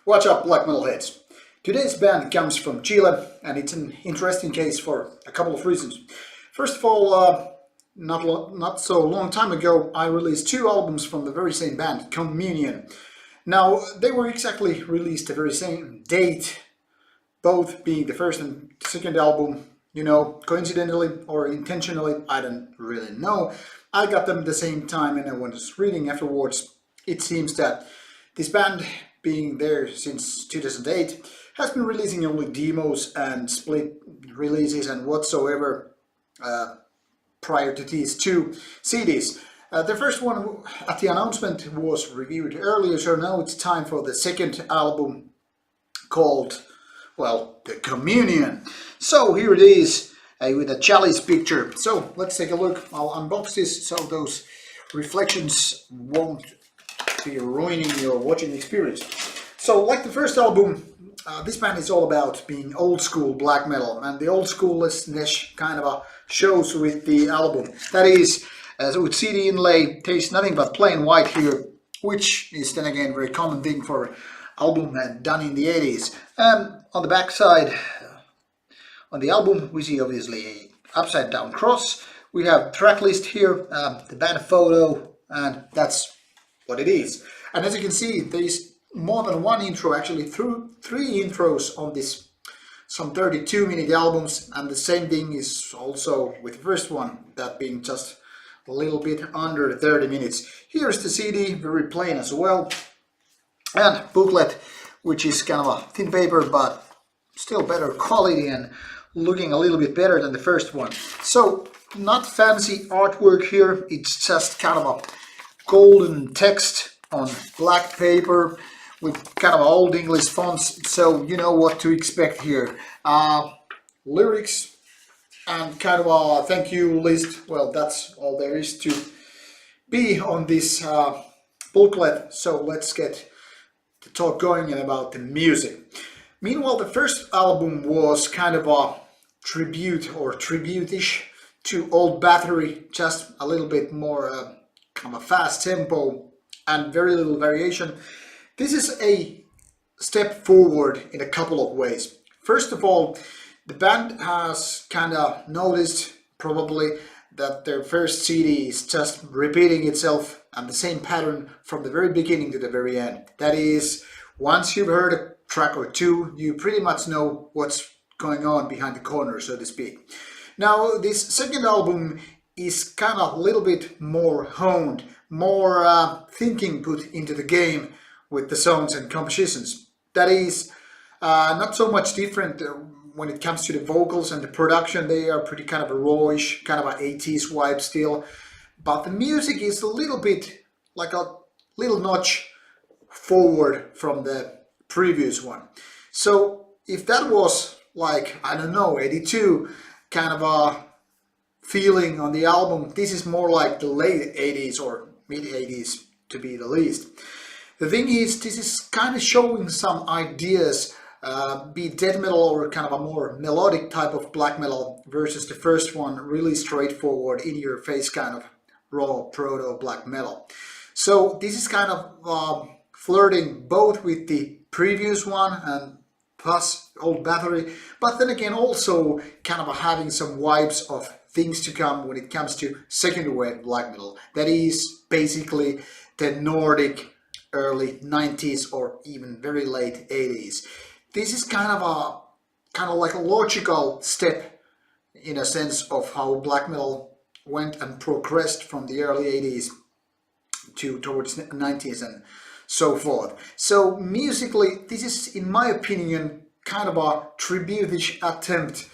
Watch up, black metal heads. Today's band comes from Chile, and it's an interesting case for a couple of reasons. First of all, not so long time ago, I released two albums from the very same band, Communion. Now, they were exactly released the very same date, both being the first and second album. Coincidentally or intentionally, I don't really know. I got them at the same time, and I was reading afterwards. It seems that this band, being there since 2008, has been releasing only demos and split releases and whatsoever prior to these two CDs. The first one at the announcement was reviewed earlier, so now it's time for the second album called, well, The Communion. So here it is with a chalice picture. So let's take a look. I'll unbox this so those reflections won't be ruining your watching experience. So like the first album, this band is all about being old school black metal, and the old schoolishness kind of shows with the album. That is, with CD inlay, there's nothing but plain white here, which is then again a very common thing for album done in the 80s. On the back side, on the album, we see obviously a upside down cross. We have track list here, the band photo, and that's what it is. And as you can see, there's more than one intro, actually three intros on this some 32-minute albums, and the same thing is also with the first one, that being just a little bit under 30 minutes. Here's the CD, very plain as well, and booklet, which is kind of a thin paper but still better quality and looking a little bit better than the first one. So not fancy artwork here, it's just kind of a golden text on black paper with kind of old English fonts, so you know what to expect here. Lyrics and kind of a thank you list. Well, that's all there is to be on this booklet, so let's get the talk going about the music. Meanwhile, the first album was kind of a tribute or tribute-ish to Old Battery, just a little bit more kind of a fast tempo and very little variation. This is a step forward in a couple of ways. First of all, the band has kind of noticed probably that their first CD is just repeating itself and the same pattern from the very beginning to the very end. That is, once you've heard a track or two, you pretty much know what's going on behind the corner, so to speak. Now, this second album is kind of a little bit more honed, more thinking put into the game with the songs and compositions. That is not so much different when it comes to the vocals and the production. They are pretty kind of a rawish, kind of an 80s vibe still. But the music is a little bit like a little notch forward from the previous one. So if that was like, I don't know, 82 kind of a feeling on the album, this is more like the late 80s or mid 80s to be the least. The thing is, this is kind of showing some ideas, be it death metal or kind of a more melodic type of black metal versus the first one, really straightforward, in your face kind of raw proto black metal. So this is kind of flirting both with the previous one and plus Old Battery, but then again also kind of having some vibes of things to come when it comes to second wave black metal. That is basically the Nordic early 90s or even very late 80s. This is kind of like a logical step in a sense of how black metal went and progressed from the early 80s towards the 90s and so forth. So musically, this is, in my opinion, kind of a tribute-ish attempt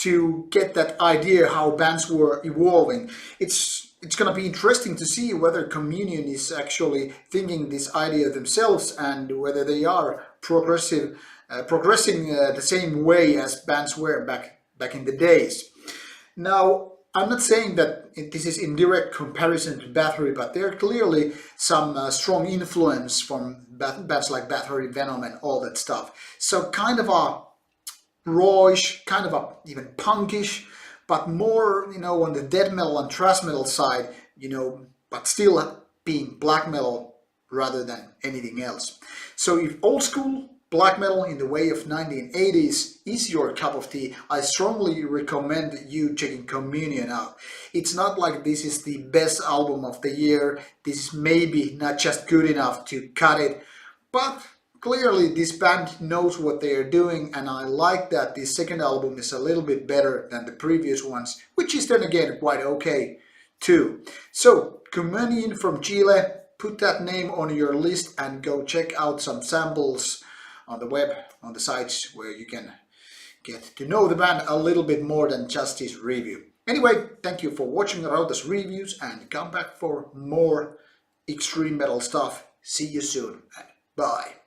to get that idea how bands were evolving. It's going to be interesting to see whether Communion is actually thinking this idea themselves and whether they are progressing the same way as bands were back in the days. Now, I'm not saying that this is in direct comparison to Battery, but there are clearly some strong influence from bands like Battery, Venom, and all that stuff. So kind of a rawish, kind of a even punkish, but more, on the death metal and thrash metal side, but still being black metal rather than anything else. So if old school black metal in the way of 1980s is your cup of tea, I strongly recommend you checking Communion out. It's not like this is the best album of the year, this is maybe not just good enough to cut it, but clearly this band knows what they are doing, and I like that the second album is a little bit better than the previous ones, which is then again quite okay too. So Communion from Chile, put that name on your list and go check out some samples on the web, on the sites where you can get to know the band a little bit more than just his review. Anyway, thank you for watching Rauta's reviews, and come back for more extreme metal stuff. See you soon, and bye.